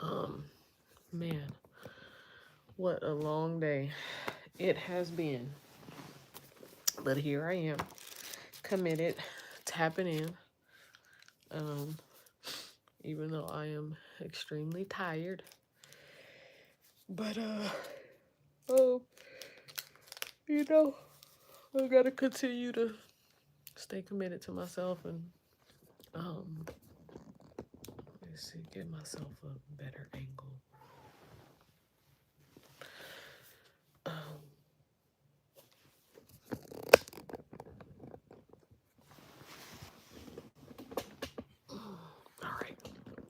um, man, what a long day it has been. But here I am, committed, tapping in. Um, Even though I am extremely tired. But oh, you know, I gotta continue to stay committed to myself and um let's see, get myself a better angle. Um, all right,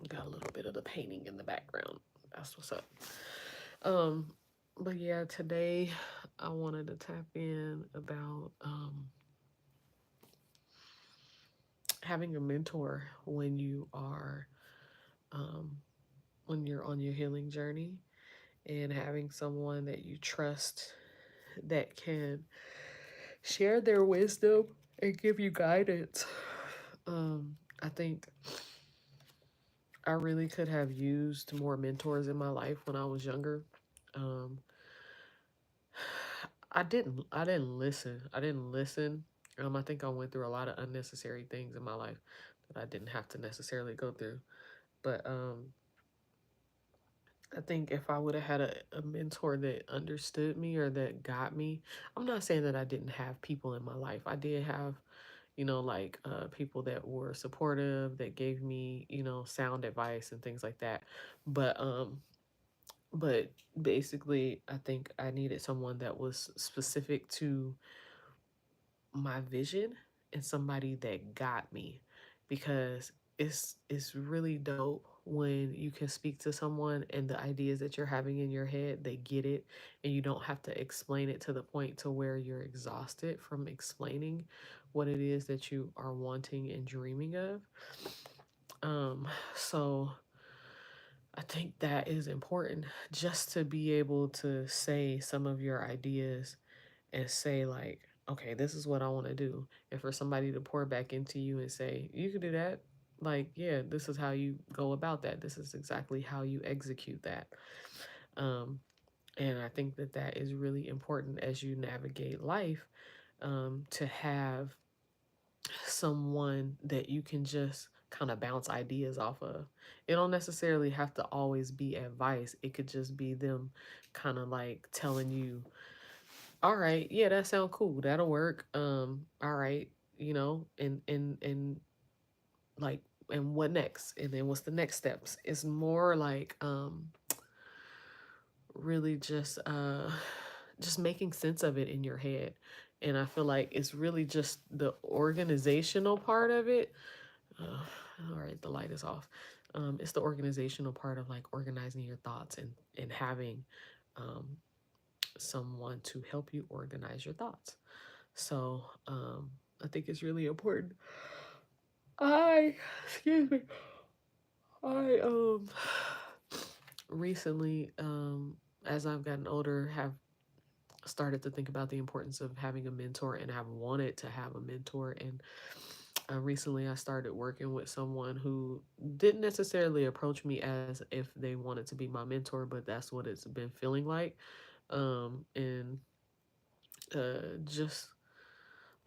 got a little bit of the painting in the background. That's what's up. Um, but yeah, today I wanted to tap in about having a mentor um when you're on your healing journey, and having someone that you trust that can share their wisdom and give you guidance. I think I really could have used more mentors in my life when I was younger. Um, I didn't listen. I didn't listen. I think I went through a lot of unnecessary things in my life that I didn't have to necessarily go through. But I think if I would have had a mentor that understood me or that got me, I'm not saying that I didn't have people in my life. I did have, like people that were supportive, that gave me, sound advice and things like that. But but basically, I think I needed someone that was specific to my vision and somebody that got me, because it's really dope when you can speak to someone and the ideas that you're having in your head, they get it, and you don't have to explain it to the point to where you're exhausted from explaining what it is that you are wanting and dreaming of. So I think that is important, just to be able to say some of your ideas and say, like, okay, this is what I want to do. And for somebody to pour back into you and say, you can do that. Like, yeah, this is how you go about that. This is exactly how you execute that. Um, and I think that that is really important as you navigate life, to have someone that you can just kind of bounce ideas off of. It don't necessarily have to always be advice. It could just be them kind of like telling you, all right, yeah, that sounds cool. That'll work. All right, and like, and what next? And then what's the next steps? It's more like really just making sense of it in your head. And I feel like it's really just the organizational part of it. Uh, all right, the light is off. It's the organizational part of like organizing your thoughts and having um someone to help you organize your thoughts. So I think it's really important. Excuse me. I recently, as I've gotten older, have started to think about the importance of having a mentor, and have wanted to have a mentor. And recently I started working with someone who didn't necessarily approach me as if they wanted to be my mentor, but that's what it's been feeling like. And just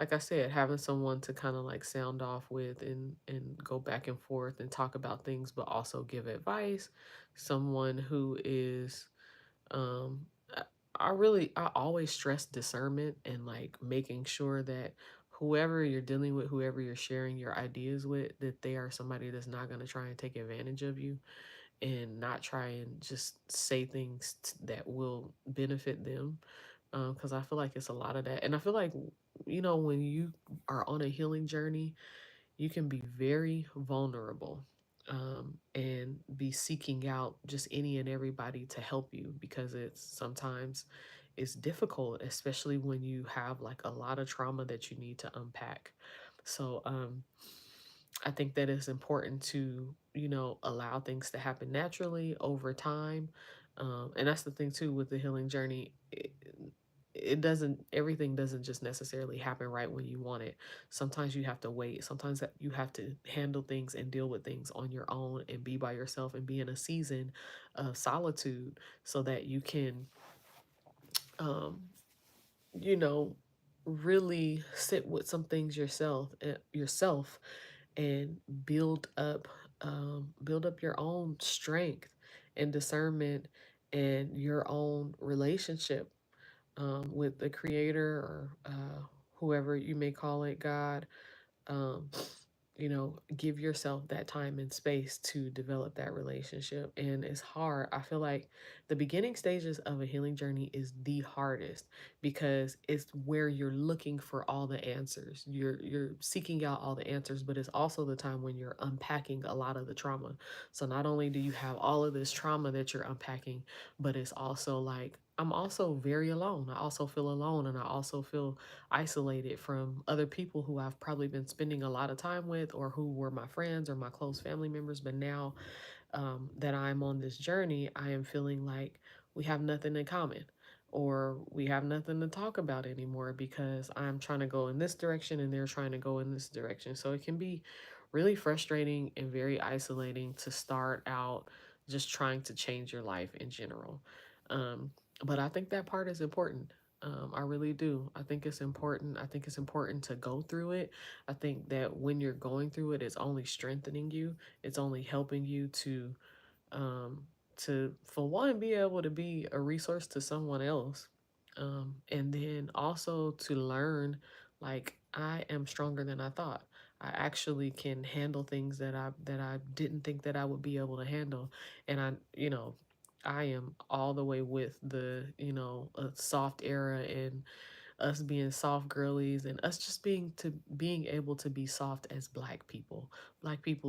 like I said, having someone to kind of like sound off with and go back and forth and talk about things, but also give advice. Someone who is, um, I I always stress discernment and like making sure that whoever you're dealing with, whoever you're sharing your ideas with, that they are somebody that's not going to try and take advantage of you, and not try and just say things that will benefit them. Because I feel like it's a lot of that. And I feel like, when you are on a healing journey, you can be very vulnerable, and be seeking out just any and everybody to help you, because it's difficult, especially when you have like a lot of trauma that you need to unpack. So I think that it's important to, allow things to happen naturally over time. And that's the thing too with the healing journey. it doesn't, everything doesn't just necessarily happen right when you want it. Sometimes you have to wait. Sometimes that you have to handle things and deal with things on your own and be by yourself and be in a season of solitude so that you can, um, you know, really sit with some things yourself and build up your own strength and discernment and your own relationship with the creator or whoever you may call it, God. um, give yourself that time and space to develop that relationship. And it's hard. I feel like the beginning stages of a healing journey is the hardest because it's where you're looking for all the answers. You're seeking out all the answers, but it's also the time when you're unpacking a lot of the trauma. So not only do you have all of this trauma that you're unpacking, but it's also like I'm also very alone. I also feel alone, and I also feel isolated from other people who I've probably been spending a lot of time with or who were my friends or my close family members. But now that I'm on this journey, I am feeling like we have nothing in common or we have nothing to talk about anymore because I'm trying to go in this direction and they're trying to go in this direction. So it can be really frustrating and very isolating to start out just trying to change your life in general. Um, but I think that part is important. I really do. I think it's important. I think it's important to go through it. I think that when you're going through it, it's only strengthening you. It's only helping you um, for one, be able to be a resource to someone else, and then also to learn, like I am stronger than I thought. I actually can handle things that I didn't think that I would be able to handle, and I am all the way with the a soft era and us being soft girlies and us just being able to be soft as black people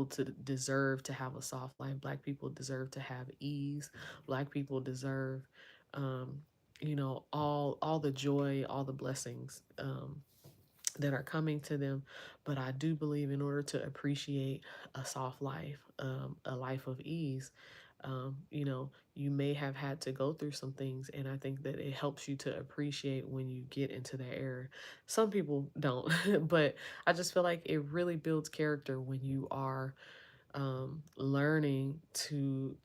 to deserve to have a soft life. Black people deserve to have ease. Black people deserve um all the joy, all the blessings that are coming to them. But I do believe in order to appreciate a soft life, a life of ease, you may have had to go through some things. And I think that it helps you to appreciate when you get into that era. Some people don't, but I just feel like it really builds character when you are learning to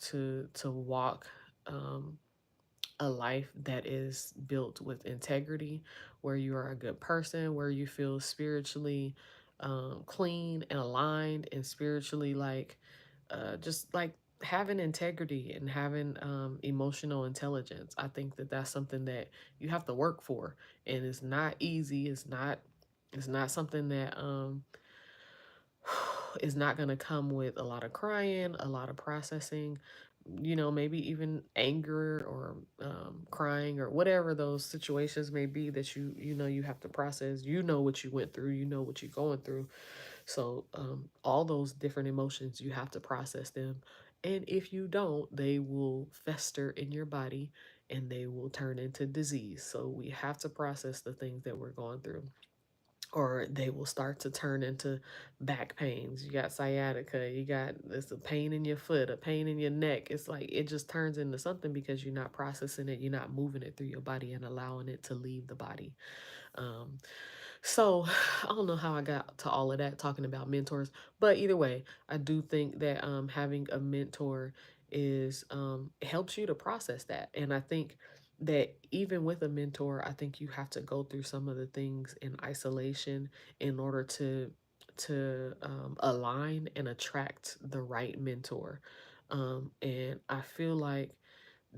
walk. A life that is built with integrity, where you are a good person, where you feel spiritually clean and aligned, and spiritually like just like having integrity and having emotional intelligence. I think that that's something that you have to work for, and it's not easy. It's not something that is not going to come with a lot of crying, a lot of processing, maybe even anger or crying or whatever those situations may be that you have to process. You know what you went through, you know what you're going through. So all those different emotions, you have to process them. And if you don't, they will fester in your body and they will turn into disease. So we have to process the things that we're going through, or they will start to turn into back pains. You got sciatica, you got this a pain in your foot, a pain in your neck. It's like it just turns into something because you're not processing it, you're not moving it through your body and allowing it to leave the body. Um, so I don't know how I got to all of that talking about mentors, but either way, I do think that having a mentor is it helps you to process that. And I think that even with a mentor, I think you have to go through some of the things in isolation in order to align and attract the right mentor. And I feel like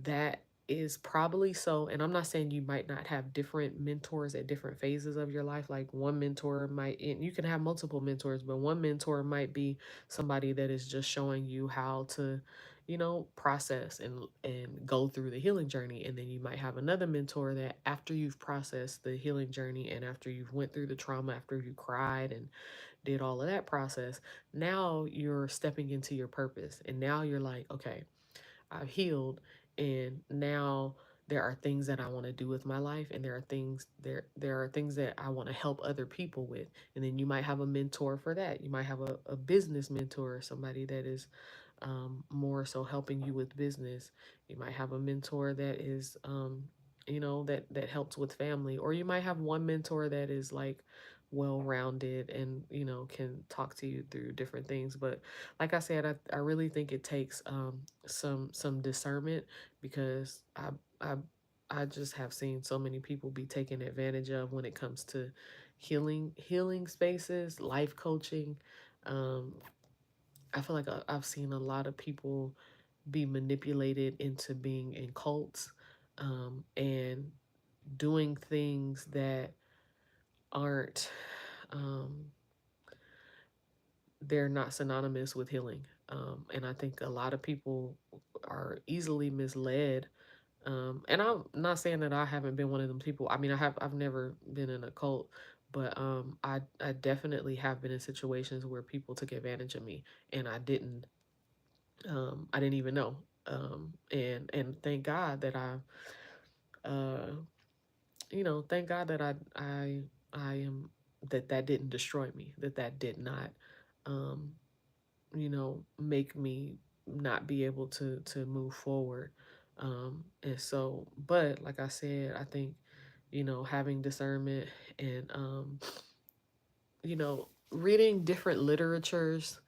that is probably so. And I'm not saying you might not have different mentors at different phases of your life. Like one mentor might, and you can have multiple mentors, but one mentor might be somebody that is just showing you how to process and go through the healing journey. And then you might have another mentor that after you've processed the healing journey and after you've went through the trauma, after you cried and did all of that process, now you're stepping into your purpose. And now you're like, okay, I've healed, and now there are things that I want to do with my life, and there are things that I want to help other people with. And then you might have a mentor for that. You might have a business mentor, somebody that is more so helping you with business. You might have a mentor that is that helps with family, or you might have one mentor that is like well rounded and can talk to you through different things. But like I said, I really think it takes some discernment, because I I just have seen so many people be taken advantage of when it comes to healing spaces, life coaching. um I feel like I've seen a lot of people be manipulated into being in cults, and doing things that aren't, um, they're not synonymous with healing. And I think a lot of people are easily misled. And I'm not saying that I haven't been one of them people. I mean, I've never been in a cult, but I definitely have been in situations where people took advantage of me, and I didn't even know. And thank God that uh, thank God that I am that didn't destroy me, that did not, um, make me not be able to move forward. And so, but like I said, I think, having discernment and, reading different literatures,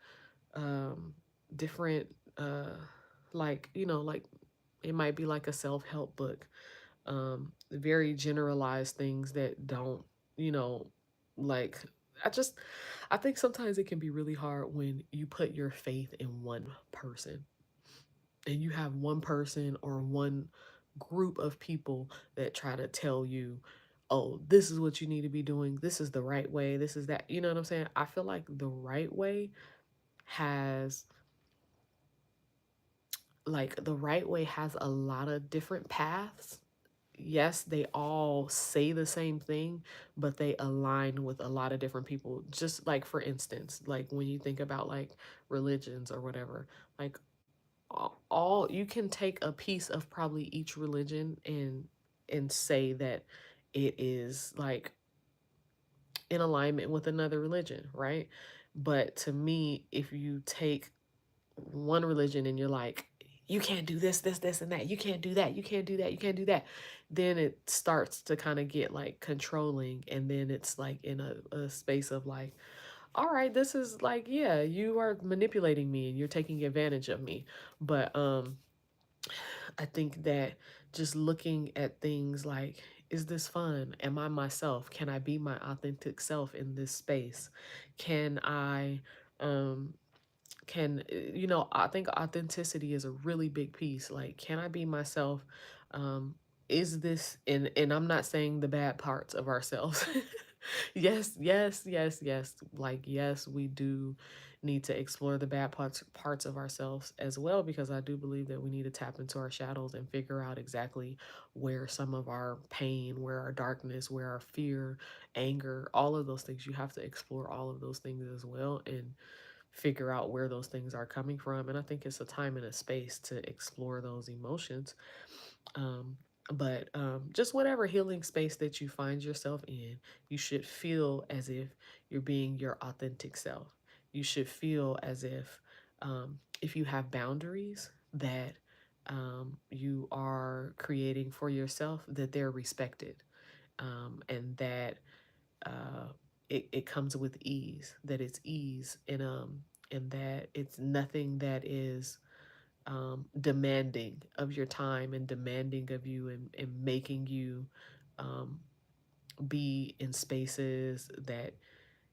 um, different, like, like it might be like a self-help book, very generalized things that don't, you know, like, I just, I think sometimes it can be really hard when you put your faith in one person, and you have one person or one group of people that try to tell you, oh, this is what you need to be doing. This is the right way. This is that. You know what I'm saying? I feel like the right way has the right way has a lot of different paths. Yes, they all say the same thing, but they align with a lot of different people. Just like, for instance, like when you think about like religions or whatever, like all you can take a piece of probably each religion and say that it is like in alignment with another religion, right? But to me, if you take one religion and you're like, you can't do this, and that. You can't do that. You can't do that. You can't do that. Then it starts to kind of get like controlling. And then it's like in a space of like, all right, this is like, yeah, you are manipulating me and you're taking advantage of me. But I think that just looking at things like, is this fun? Am I myself? Can I be my authentic self in this space? Can I, um, I think authenticity is a really big piece. Like, can I be myself? um is this, and I'm not saying the bad parts of ourselves. Yes, yes, yes, yes, like, yes, we do need to explore the bad parts of ourselves as well, because I do believe that we need to tap into our shadows and figure out exactly where some of our pain, where our darkness, where our fear, anger, all of those things, you have to explore all of those things as well, and figure out where those things are coming from. And I think it's a time and a space to explore those emotions. Um, but just whatever healing space that you find yourself in, you should feel as if you're being your authentic self. You should feel as if you have boundaries that you are creating for yourself, that they're respected, and that it comes with ease, that it's ease, and that it's nothing that is demanding of your time and demanding of you, and making you um, be in spaces that,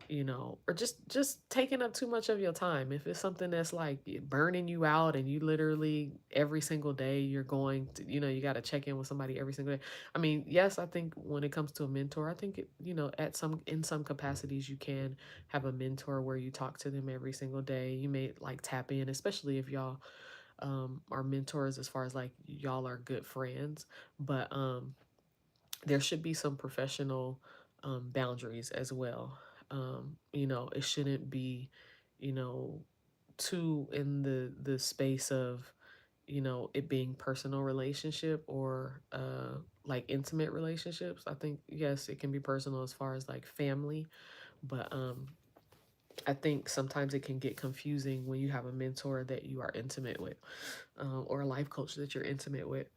or just taking up too much of your time. If it's something that's like burning you out, and you literally every single day you're going to, you got to check in with somebody every single day. I mean, yes, I think when it comes to a mentor, I think at some capacities you can have a mentor where you talk to them every single day. You may like tap in, especially if y'all are mentors, as far as like y'all are good friends. But there should be some professional boundaries as well. It shouldn't be, you know, too in the space of, it being personal relationship, or like intimate relationships. I think, yes, it can be personal as far as like family, but I think sometimes it can get confusing when you have a mentor that you are intimate with, or a life coach that you're intimate with.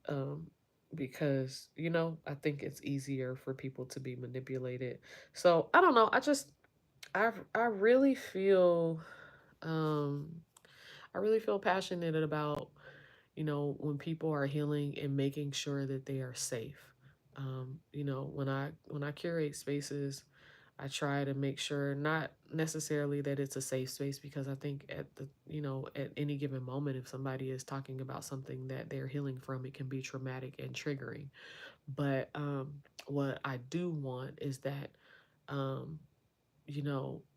Um, because I think it's easier for people to be manipulated. So I don't know. I really feel um I really feel passionate about when people are healing and making sure that they are safe. When I curate spaces, I try to make sure not necessarily that it's a safe space, because I think at any given moment, if somebody is talking about something that they're healing from, it can be traumatic and triggering. But what I do want is that um,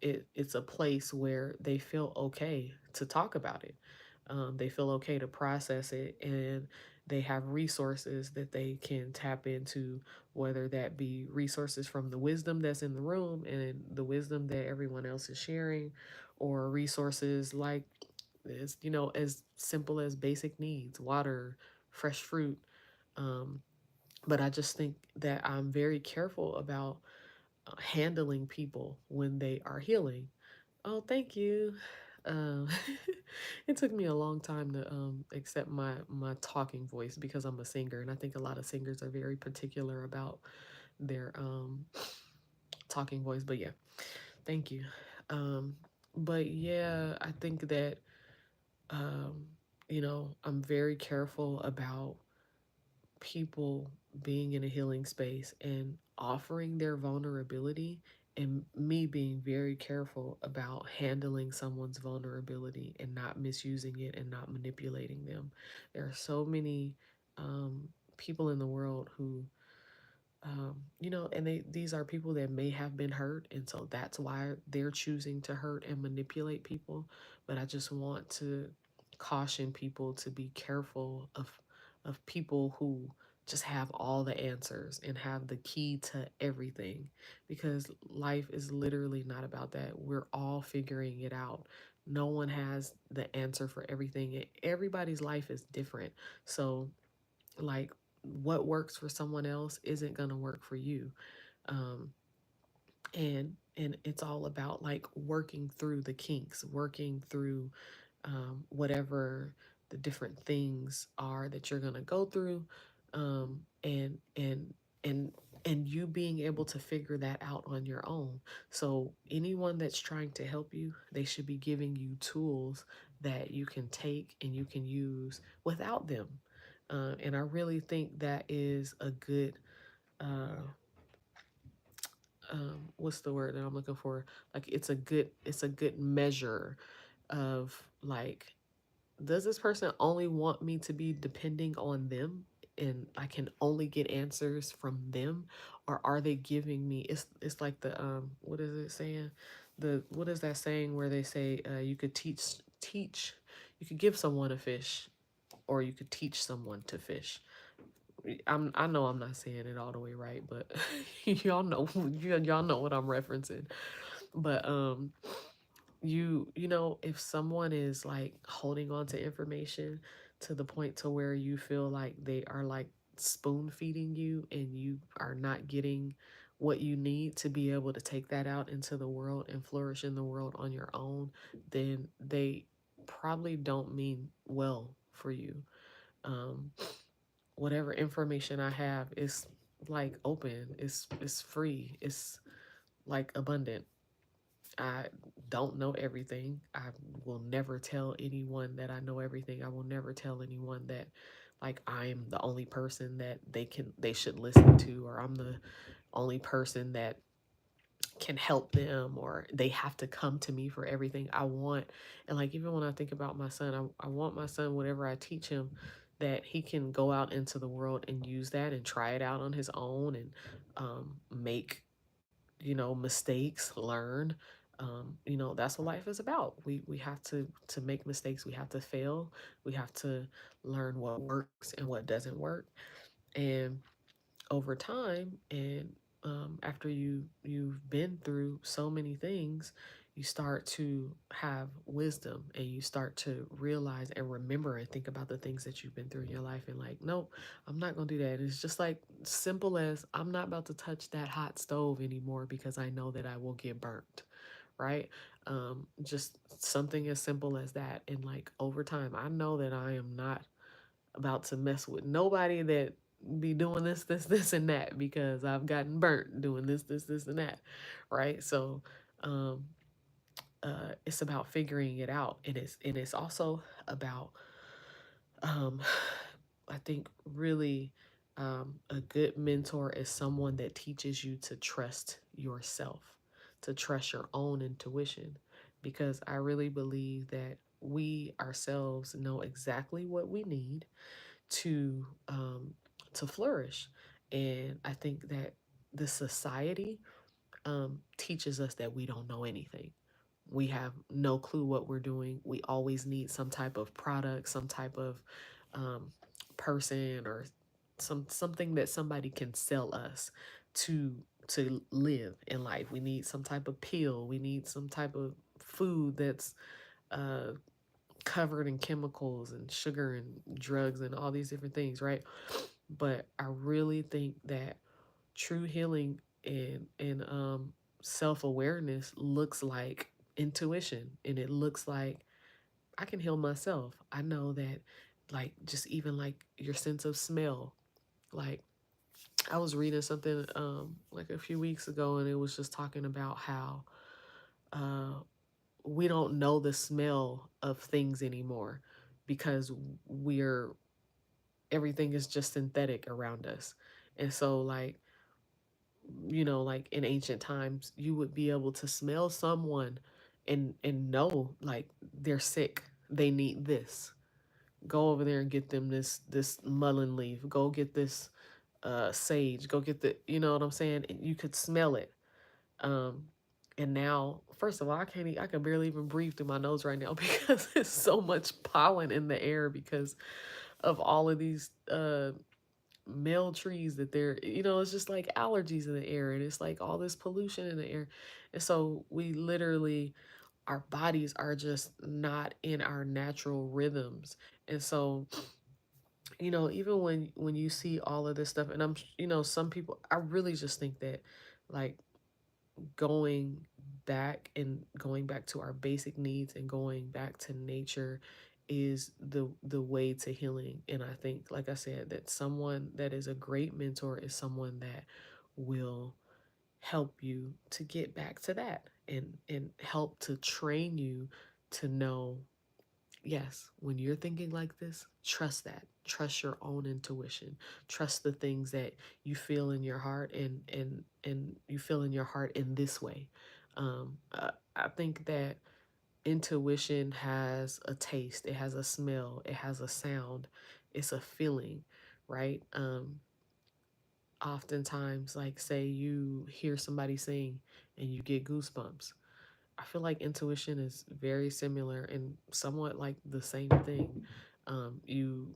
it's a place where they feel okay to talk about it. They feel okay to process it, and they have resources that they can tap into, whether that be resources from the wisdom that's in the room and the wisdom that everyone else is sharing, or resources like as simple as basic needs, water, fresh fruit. Um, but I just think that I'm very careful about handling people when they are healing. Oh, thank you. Um, it took me a long time to accept my talking voice, because I'm a singer, and I think a lot of singers are very particular about their talking voice. But yeah, thank you. Um, but yeah, I think that um, I'm very careful about people being in a healing space and offering their vulnerability, and me being very careful about handling someone's vulnerability and not misusing it and not manipulating them. There are so many people in the world who and these are people that may have been hurt, and so that's why they're choosing to hurt and manipulate people. But I just want to caution people to be careful of people who just have all the answers and have the key to everything, because life is literally not about that. We're all figuring it out. No one has the answer for everything. Everybody's life is different. So like, what works for someone else isn't going to work for you. um and it's all about like working through the kinks, working through whatever the different things are that you're going to go through, and and you being able to figure that out on your own. So anyone that's trying to help you, they should be giving you tools that you can take and you can use without them. And I really think that is a good uh, what's the word that I'm looking for? Like, it's a good measure of like, does this person only want me to be depending on them and I can only get answers from them, or are they giving me, it's like the what is it saying, the what is that saying where they say you could teach you could give someone a fish, or you could teach someone to fish. I know I'm not saying it all the way right, but y'all know y'all know what I'm referencing. But if someone is like holding on to information to the point to where you feel like they are like spoon feeding you, and you are not getting what you need to be able to take that out into the world and flourish in the world on your own, then they probably don't mean well for you. um Whatever information I have is like open, it's free, it's like abundant. I don't know everything. I will never tell anyone that I know everything. I will never tell anyone that like I'm the only person that they should listen to, or I'm the only person that can help them, or they have to come to me for everything. I want, and like, even when I think about my son, I want my son, whatever I teach him, that he can go out into the world and use that and try it out on his own, and make mistakes, learn. That's what life is about. We have to make mistakes, we have to fail, we have to learn what works and what doesn't work. And over time, and after you've been through so many things, you start to have wisdom, and you start to realize and remember and think about the things that you've been through in your life, and like, nope, I'm not gonna do that. It's just like simple as, I'm not about to touch that hot stove anymore because I know that I will get burnt, right? Just something as simple as that. And like, over time, I know that I am not about to mess with nobody that be doing this, and that because I've gotten burnt doing this, and that, right? So, um, it's about figuring it out, and it's also about, um, I think, really, a good mentor is someone that teaches you to trust yourself, to trust your own intuition, because I really believe that we ourselves know exactly what we need to flourish. And I think that the society teaches us that we don't know anything. We have no clue what we're doing. We always need some type of product, some type of um, person, or something that somebody can sell us to live in life. We need some type of pill. We need some type of food that's uh, covered in chemicals and sugar and drugs and all these different things, right? But I really think that true healing and self-awareness looks like intuition, and it looks like I can heal myself. I know that, like, just even like your sense of smell. Like, I was reading something like a few weeks ago, and it was just talking about how uh we don't know the smell of things anymore because we're everything is just synthetic around us. And so, like, like in ancient times, you would be able to smell someone and know, like, they're sick, they need this. Go over there and get them this mullein leaf. Go get this sage. Go get the, you know what I'm saying? And you could smell it. Um, and now, first of all, I can barely even breathe through my nose right now because there's so much pollen in the air because of all of these male trees that they're, it's just like allergies in the air, and it's like all this pollution in the air. And so we literally, our bodies are just not in our natural rhythms. And so, even when you see all of this stuff, and some people, I really just think that, like, going going back to our basic needs and going back to nature is the way to healing. And I think, like I said, that someone that is a great mentor is someone that will help you to get back to that, and help to train you to know, yes, when you're thinking like this, trust that. Trust your own intuition. Trust the things that you feel in your heart, and you feel in your heart in this way. I think that intuition has a taste, it has a smell, it has a sound, it's a feeling, right? Oftentimes, like, say you hear somebody sing and you get goosebumps. I feel like intuition is very similar and somewhat like the same thing. You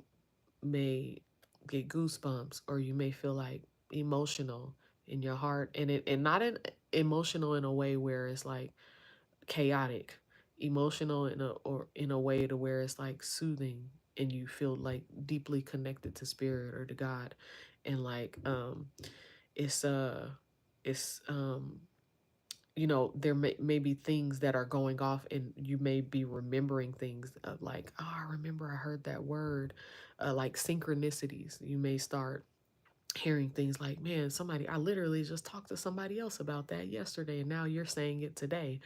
may get goosebumps, or you may feel like emotional in your heart, and not emotional in a way where it's like chaotic, emotional in a way to where it's like soothing, and you feel like deeply connected to spirit or to God, and like it's it's there may be things that are going off, and you may be remembering things, like, oh, I remember I heard that word, like synchronicities. You may start hearing things like, man, somebody, I literally just talked to somebody else about that yesterday, and now you're saying it today.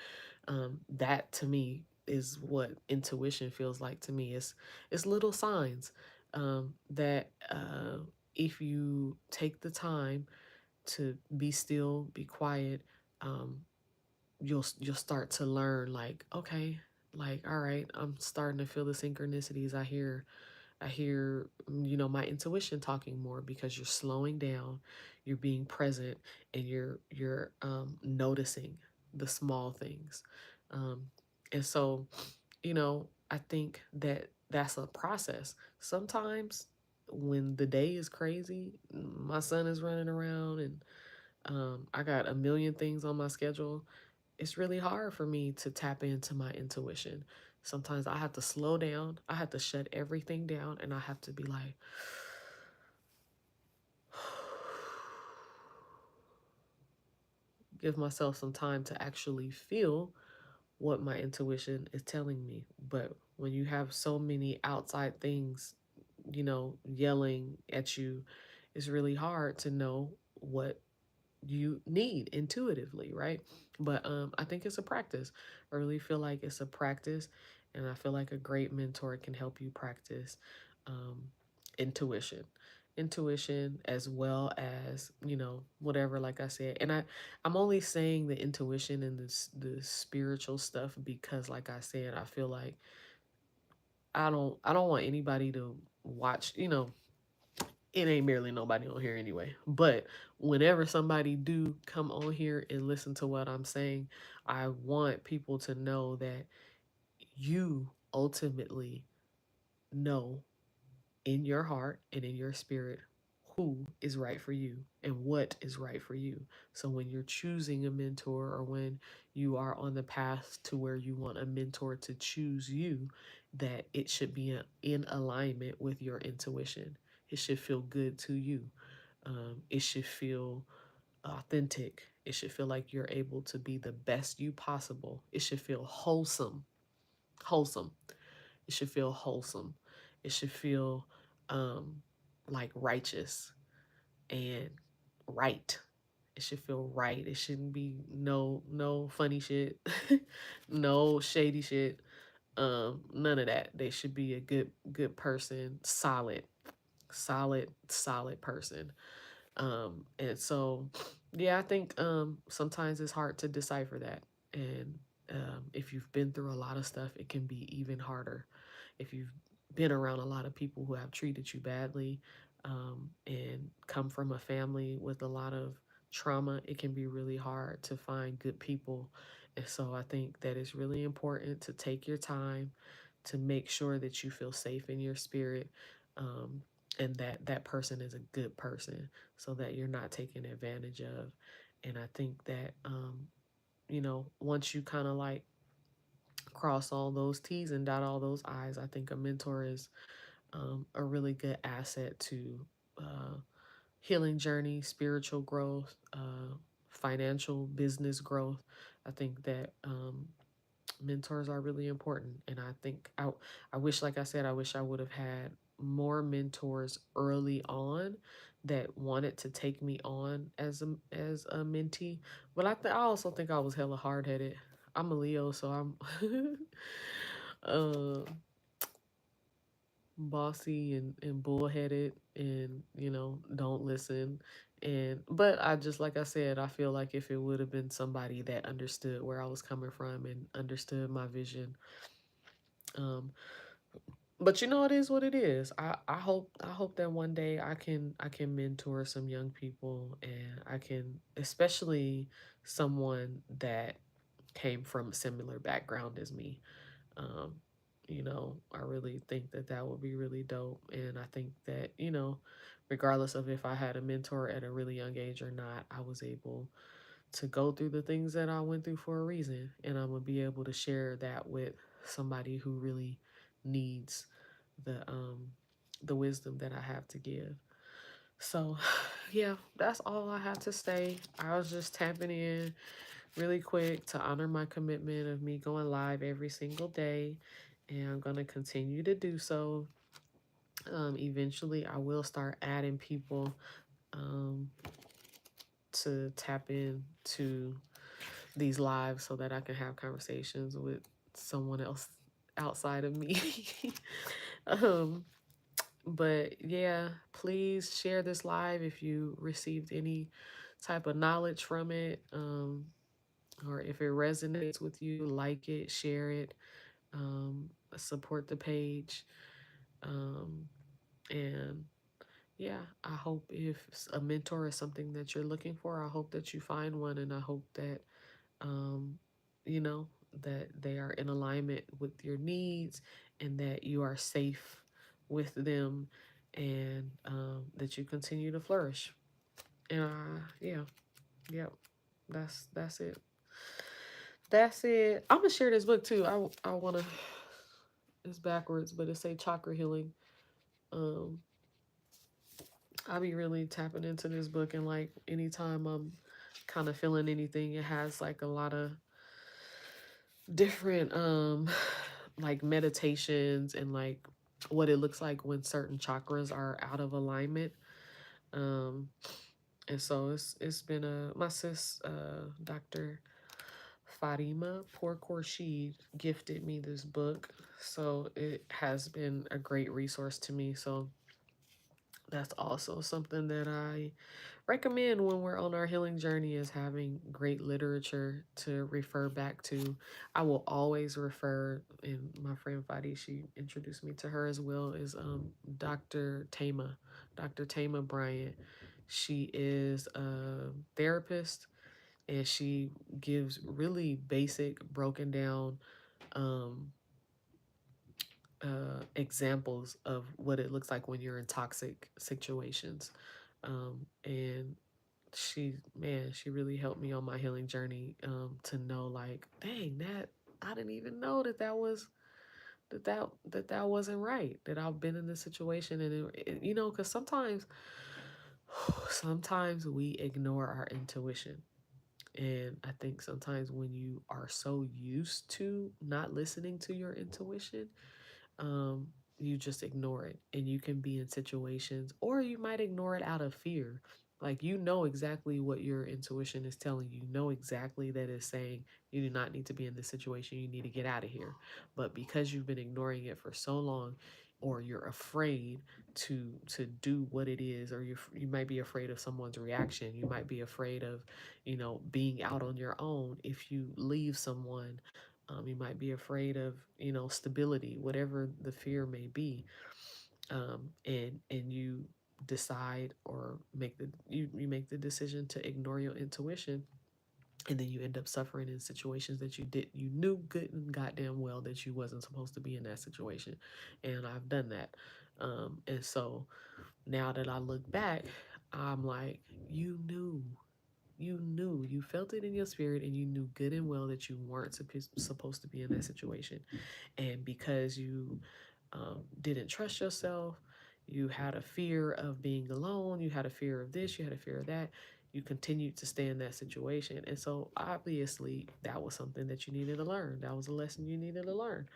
That to me is what intuition feels like to me. It's little signs that if you take the time to be still, be quiet, um, you'll start to learn, like, okay, like, all right, I'm starting to feel the synchronicities. I hear my intuition talking more, because you're slowing down, you're being present, and you're noticing the small things. um and so, I think that that's a process. Sometimes when the day is crazy, my son is running around, and I got a million things on my schedule, it's really hard for me to tap into my intuition. Sometimes I have to slow down, I have to shut everything down, and I have to be like, give myself some time to actually feel what my intuition is telling me. But when you have so many outside things, yelling at you, it's really hard to know what you need intuitively, right? But I think it's a practice. I really feel like it's a practice, and I feel like a great mentor can help you practice um, intuition. Intuition as well as, whatever, like I said. And I'm only saying the intuition and the spiritual stuff because, like I said, I feel like I don't want anybody to watch, it ain't barely nobody on here anyway. But whenever somebody do come on here and listen to what I'm saying, I want people to know that you ultimately know in your heart and in your spirit who is right for you and what is right for you. So when you're choosing a mentor, or when you are on the path to where you want a mentor to choose you, that it should be in alignment with your intuition. It should feel good to you. It should feel authentic. It should feel like you're able to be the best you possible. It should feel wholesome. Wholesome. It should feel wholesome. It should feel um, like righteous and right. It should feel right. It shouldn't be no funny shit, no shady shit. None of that. They should be a good person, solid person. And so, yeah, I think sometimes it's hard to decipher that. And if you've been through a lot of stuff, it can be even harder. If you've been around a lot of people who have treated you badly, and come from a family with a lot of trauma, it can be really hard to find good people. And so I think that it's really important to take your time to make sure that you feel safe in your spirit, um, and that that person is a good person, so that you're not taken advantage of. And I think that, once you kind of like cross all those T's and dot all those I's, I think a mentor is a really good asset to uh, healing journey, spiritual growth, financial business growth. I think that mentors are really important. And I think I wish, like I said, I wish I would have had more mentors early on that wanted to take me on as a mentee. But I also think I was hella hard headed. I'm a Leo, so I'm uh, bossy and bullheaded, and don't listen. And but I just, like I said, I feel like if it would have been somebody that understood where I was coming from and understood my vision, um but it is what it is. I hope that one day I can mentor some young people, and I can, especially someone that came from a similar background as me. um I really think that that would be really dope. And I think that, regardless of if I had a mentor at a really young age or not, I was able to go through the things that I went through for a reason, and I'm gonna be able to share that with somebody who really needs the wisdom that I have to give. So, yeah, that's all I have to say. I was just tapping in really quick to honor my commitment of me going live every single day, and I'm gonna continue to do so. Eventually, I will start adding people um, to tap into these lives so that I can have conversations with someone else outside of me. um, but yeah, please share this live if you received any type of knowledge from it, or if it resonates with you. Like it, share it, support the page, um, and yeah, I hope if a mentor is something that you're looking for, I hope that you find one, and I hope that um, you know, that they are in alignment with your needs, and that you are safe with them, and that you continue to flourish. And yeah, yep, that's it. That's it. I'm gonna share this book too. I wanna. It's backwards, but it say chakra healing. Um, I be really tapping into this book, and like anytime I'm kind of feeling anything, it has like a lot of different like meditations, and like what it looks like when certain chakras are out of alignment. Um, and so it's been my sis, Dr. Fatima Pourcourshid gifted me this book, so it has been a great resource to me. So that's also something that I recommend when we're on our healing journey, is having great literature to refer back to. I will always refer, and my friend Fadi, she introduced me to her as well, is Dr. Tama Bryant. She is a therapist, and she gives really basic, broken down um, examples of what it looks like when you're in toxic situations. And she really helped me on my healing journey, to know, like, dang, that I didn't even know that wasn't right, that I've been in this situation. And because sometimes we ignore our intuition. And I think sometimes when you are so used to not listening to your intuition, um, you just ignore it, and you can be in situations, or you might ignore it out of fear. Like, exactly what your intuition is telling you. Know exactly that it's saying you do not need to be in this situation. You need to get out of here. But because you've been ignoring it for so long, or you're afraid to do what it is, or you might be afraid of someone's reaction. You might be afraid of, being out on your own if you leave someone. You might be afraid of, stability, whatever the fear may be. And you decide, or you make the decision to ignore your intuition, and then you end up suffering in situations that you knew good and goddamn well that you wasn't supposed to be in that situation. And I've done that. And so now that I look back, I'm like, you felt it in your spirit, and you knew good and well that you weren't supposed to be in that situation. And because you didn't trust yourself, you had a fear of being alone, you had a fear of this, you had a fear of that, you continued to stay in that situation. And so obviously that was something that you needed to learn. That was a lesson you needed to learn.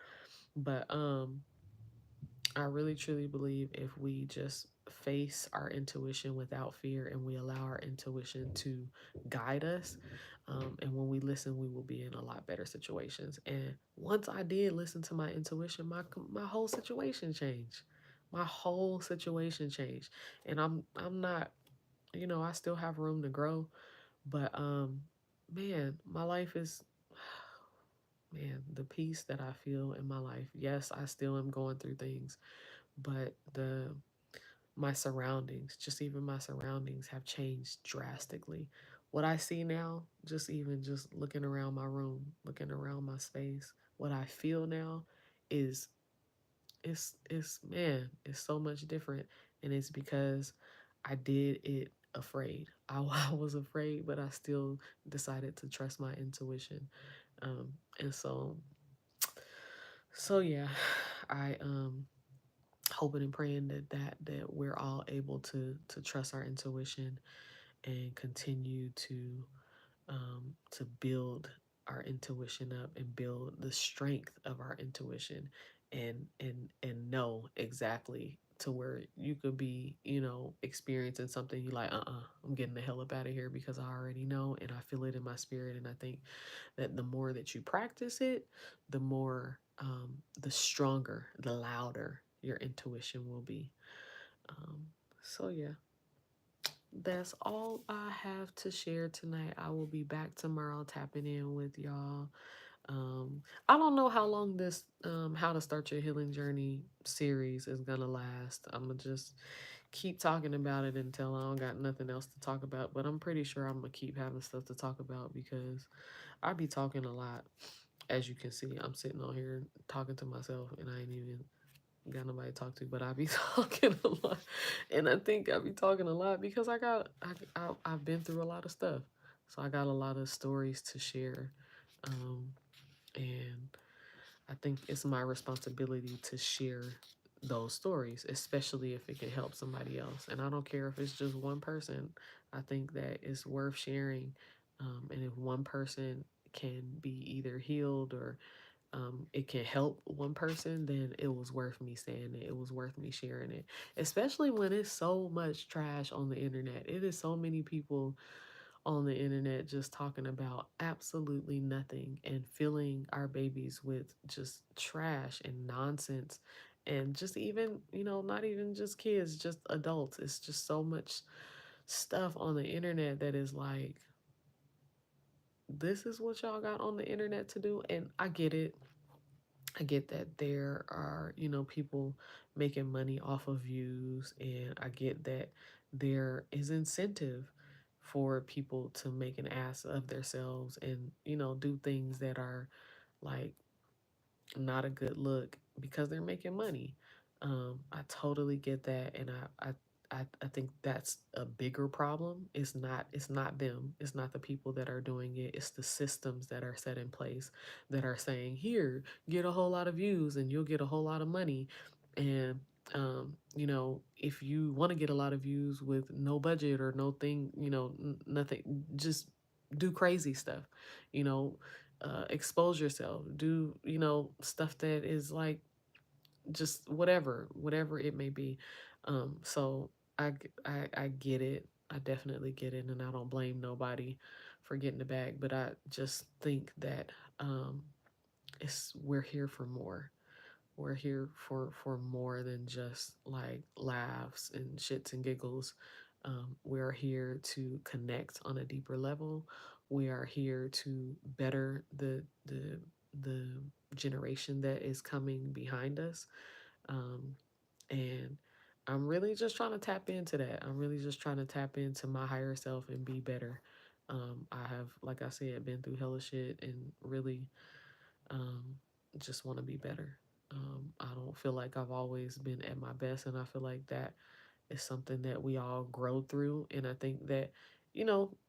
But I really truly believe if we just face our intuition without fear, and we allow our intuition to guide us, and when we listen, we will be in a lot better situations. And once I did listen to my intuition, my whole situation changed. My whole situation changed, and I'm not, I still have room to grow, but man, my life is, man, the peace that I feel in my life. Yes, I still am going through things, but the my surroundings, just even my surroundings, have changed drastically. What I see now, just looking around my room, looking around my space, what I feel now is it's man, it's so much different. And it's because I did it afraid. I was afraid, but I still decided to trust my intuition. And so yeah, I hoping and praying that we're all able to trust our intuition, and continue to build our intuition up, and build the strength of our intuition, and know exactly, to where you could be, experiencing something you like, I'm getting the hell up out of here, because I already know, and I feel it in my spirit. And I think that the more that you practice it, the more, the stronger, the louder your intuition will be. Um, so yeah, that's all I have to share tonight. I will be back tomorrow tapping in with y'all. I don't know how long this How to Start Your Healing Journey series is gonna last. I'm gonna just keep talking about it until I don't got nothing else to talk about. But I'm pretty sure I'm gonna keep having stuff to talk about, because I be talking a lot. As you can see, I'm sitting on here talking to myself, and I ain't even got nobody to talk to, but I be talking a lot. And I think I be talking a lot because I've been through a lot of stuff. So I got a lot of stories to share. Um, and I think it's my responsibility to share those stories, especially if it can help somebody else. And I don't care if it's just one person. I think that it's worth sharing. And if one person can be either healed, or it can help one person, then it was worth me saying it. It was worth me sharing it, especially when it's so much trash on the internet. It is so many people on the internet just talking about absolutely nothing and filling our babies with just trash and nonsense. And just even, not even just kids, just adults. It's just so much stuff on the internet that is like, this is what y'all got on the internet to do. And I get it. I get that there are, people making money off of views, and I get that there is incentive for people to make an ass of themselves and, do things that are like not a good look because they're making money. I totally get that, and I think that's a bigger problem. It's not them. It's not the people that are doing it. It's the systems that are set in place that are saying, here, get a whole lot of views and you'll get a whole lot of money. And if you want to get a lot of views with no budget or no thing, nothing, just do crazy stuff. You know, expose yourself, do stuff that is like just whatever it may be. So I get it. I definitely get it, and I don't blame nobody for getting the bag, but I just think that it's we're here for more. We're here for more than just like laughs and shits and giggles. We're here to connect on a deeper level. We are here to better the generation that is coming behind us. Um, and I'm really just trying to tap into that. I'm really just trying to tap into my higher self and be better. I have, like I said, been through hella shit and really um, just want to be better. I don't feel like I've always been at my best, and I feel like that is something that we all grow through. And I think that,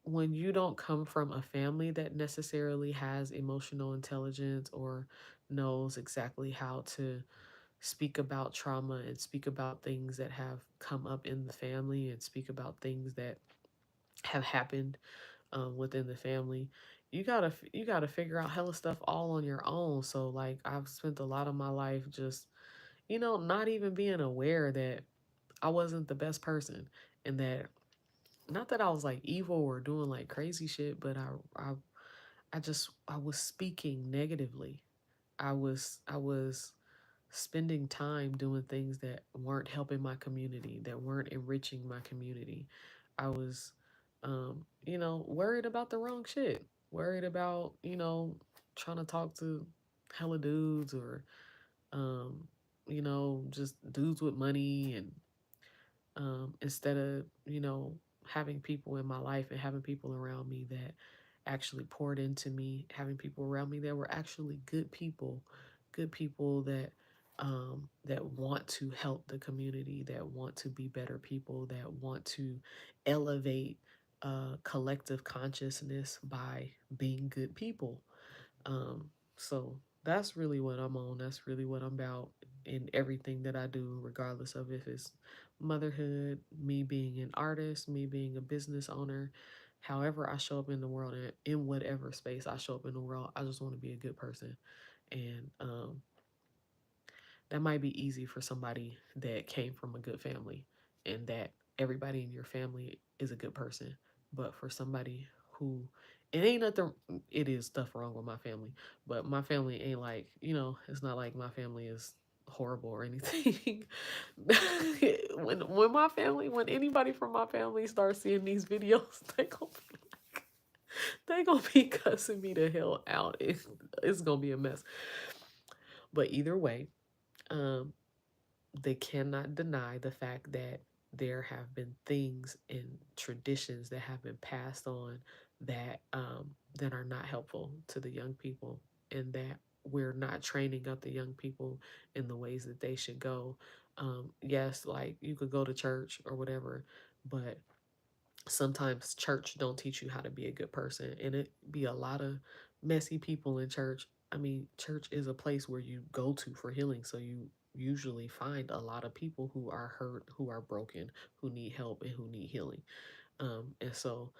when you don't come from a family that necessarily has emotional intelligence or knows exactly how to speak about trauma and speak about things that have come up in the family and speak about things that have happened within the family, you gotta figure out hella stuff all on your own. So like I've spent a lot of my life just not even being aware that I wasn't the best person, and that not that I was like evil or doing like crazy shit, but I was speaking negatively. I was spending time doing things that weren't helping my community, that weren't enriching my community. I was, worried about the wrong shit, worried about, trying to talk to hella dudes or, just dudes with money and instead of having people in my life and having people around me that actually poured into me, having people around me that were actually good people that that want to help the community, that want to be better people, that want to elevate collective consciousness by being good people. So that's really what I'm on. That's really what I'm about in everything that I do, regardless of if it's motherhood, me being an artist, me being a business owner, however I show up in the world, and in whatever space I show up in the world, I just want to be a good person. And that might be easy for somebody that came from a good family and that everybody in your family is a good person. But for somebody who, it ain't nothing, it is stuff wrong with my family, but my family ain't like, it's not like my family is horrible or anything. When anybody from my family starts seeing these videos, they gonna be cussing me the hell out. It's gonna be a mess. But either way, um, they cannot deny the fact that there have been things and traditions that have been passed on that are not helpful to the young people, and that we're not training up the young people in the ways that they should go. Yes, like you could go to church or whatever, but sometimes church don't teach you how to be a good person, and it be a lot of messy people in church. I mean, church is a place where you go to for healing, so you usually find a lot of people who are hurt, who are broken, who need help and who need healing. And so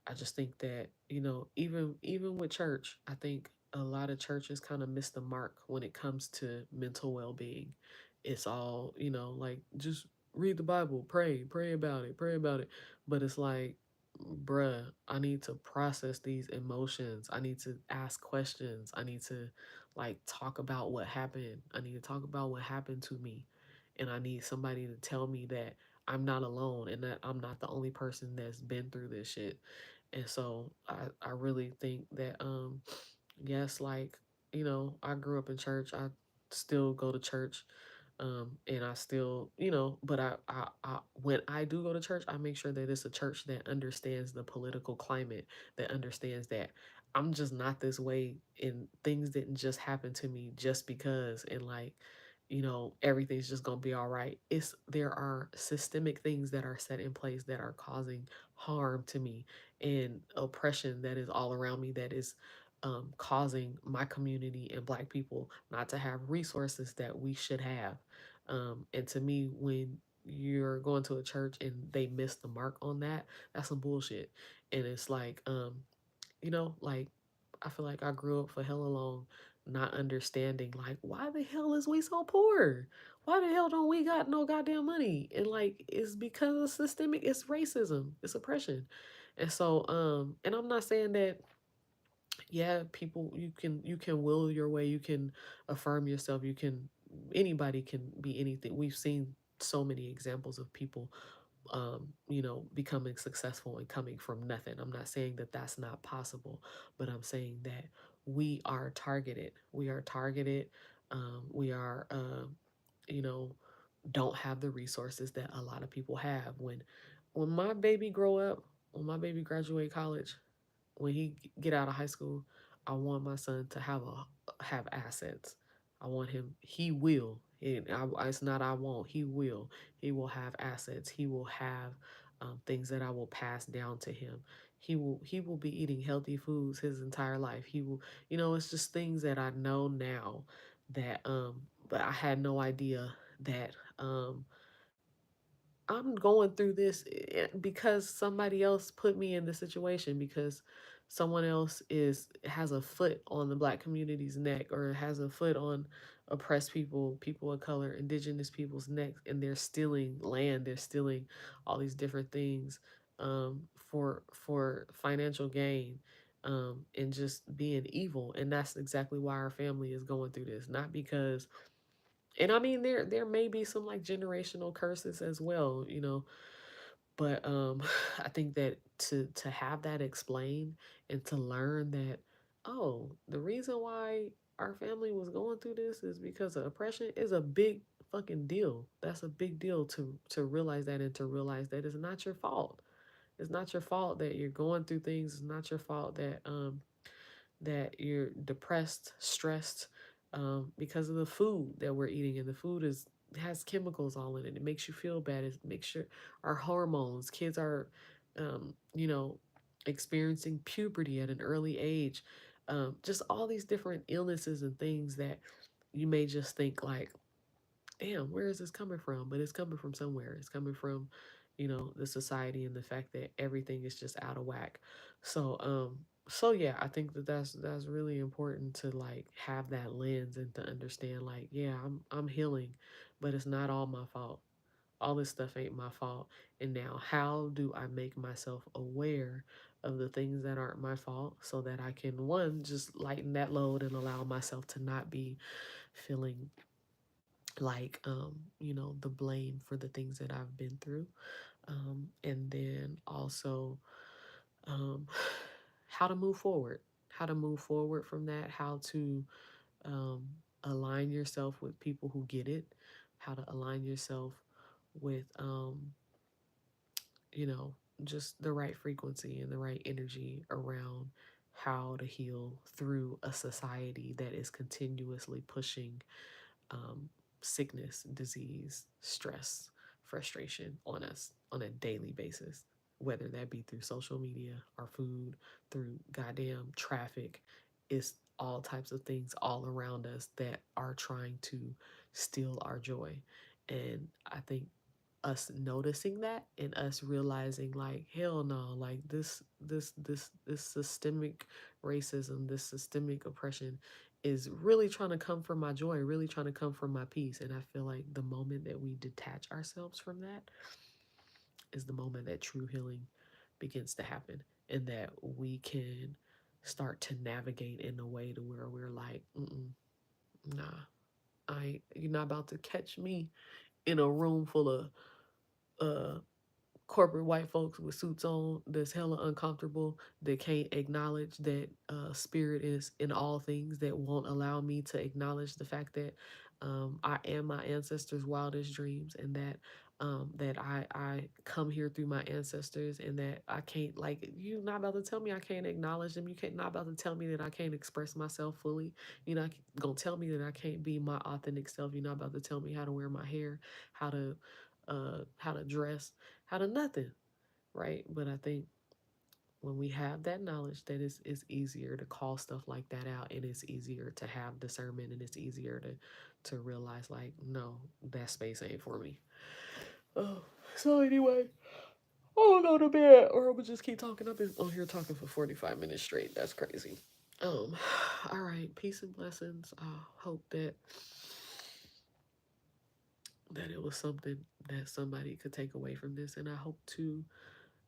I just think that, even with church, I think a lot of churches kind of miss the mark when it comes to mental well-being. It's all, like, just read the Bible, pray about it, pray about it. But it's like, bruh, I need to process these emotions. I need to ask questions. I need to, like, talk about what happened. I need to talk about what happened to me. And I need somebody to tell me that I'm not alone and that I'm not the only person that's been through this shit. And so I really think that yes, like, I grew up in church. I still go to church. And I still, but when I do go to church, I make sure that it's a church that understands the political climate, that understands that I'm just not this way and things didn't just happen to me just because, and like, everything's just gonna be all right. There are systemic things that are set in place that are causing harm to me and oppression that is all around me, that is causing my community and Black people not to have resources that we should have. And to me, when you're going to a church and they miss the mark on that, that's some bullshit. And it's like, like, I feel like I grew up for hella long not understanding, like, why the hell is we so poor? Why the hell don't we got no goddamn money? And like, it's because of systemic, it's racism, it's oppression. And so, and I'm not saying that, yeah, people, you can will your way, you can affirm yourself, you can, anybody can be anything. We've seen so many examples of people becoming successful and coming from nothing. I'm not saying that that's not possible, but I'm saying that we are targeted. We are targeted. We are, you know, don't have the resources that a lot of people have. When my baby grow up, when my baby graduate college, when he get out of high school, I want my son to have assets. I want him. He will. It's not I won't. He will. He will have assets. He will have things that I will pass down to him. He will be eating healthy foods his entire life. He will. It's just things that I know now that but I had no idea that I'm going through this because somebody else put me in the situation, because someone else has a foot on the Black community's neck, or has a foot on oppressed people, people of color, indigenous people's neck, and they're stealing land, they're stealing all these different things for financial gain, and just being evil. And that's exactly why our family is going through this, not because, and I mean, there may be some like generational curses as well, but I think that to have that explained and to learn that, oh, the reason why our family was going through this is because of oppression, is a big fucking deal. That's a big deal to realize that, and to realize that it's not your fault. It's not your fault that you're going through things. It's not your fault that you're depressed, stressed, because of the food that we're eating, and the food has chemicals all in it. It makes you feel bad. It makes sure our hormones. Kids are, um, you know, experiencing puberty at an early age. Just all these different illnesses and things that you may just think like, damn, where is this coming from? But it's coming from somewhere. It's coming from, the society and the fact that everything is just out of whack. So yeah, I think that that's really important to like have that lens and to understand like, yeah, I'm healing, but it's not all my fault. All this stuff ain't my fault. And now how do I make myself aware of the things that aren't my fault, so that I can, one, just lighten that load and allow myself to not be feeling like, the blame for the things that I've been through, and then also, um, how to move forward, from that, how to, um, align yourself with people who get it, how to align yourself with, you know just the right frequency and the right energy around how to heal through a society that is continuously pushing, um, sickness, disease, stress, frustration on us on a daily basis, whether that be through social media, our food, through goddamn traffic. It's all types of things all around us that are trying to steal our joy. And I think us noticing that and us realizing like hell no, like this systemic racism, this systemic oppression is really trying to come from my joy, really trying to come from my peace. And I feel like the moment that we detach ourselves from that is the moment that true healing begins to happen, and that we can start to navigate in a way to where we're like, nah, you're not about to catch me in a room full of uh corporate white folks with suits on that's hella uncomfortable, that can't acknowledge that spirit is in all things, that won't allow me to acknowledge the fact that I am my ancestors' wildest dreams, and that that I come here through my ancestors, and that I can't, like, you're not about to tell me I can't acknowledge them. You can't, not about to tell me that I can't express myself fully. You're not gonna tell me that I can't be my authentic self. You're not about to tell me how to wear my hair, how to dress, how to nothing, right? But I think when we have that knowledge, that it's easier to call stuff like that out, and it's easier to have discernment, and it's easier to realize like, no, that space ain't for me. Oh, so anyway, I'll go to bed, or I'm gonna just keep talking. I've been on here talking for 45 minutes straight. That's crazy. Um, all right, peace and blessings. I hope that it was something that somebody could take away from this, and I hope to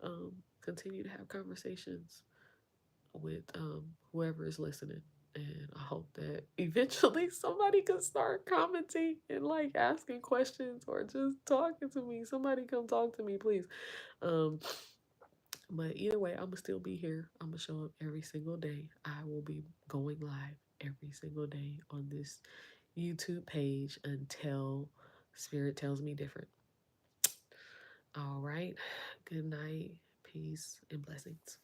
um, continue to have conversations with whoever is listening. And I hope that eventually somebody can start commenting and like asking questions or just talking to me. Somebody come talk to me, please. Um, but either way, I'm gonna still be here. I'm gonna show up every single day. I will be going live every single day on this YouTube page until Spirit tells me different. All right. Good night. Peace and blessings.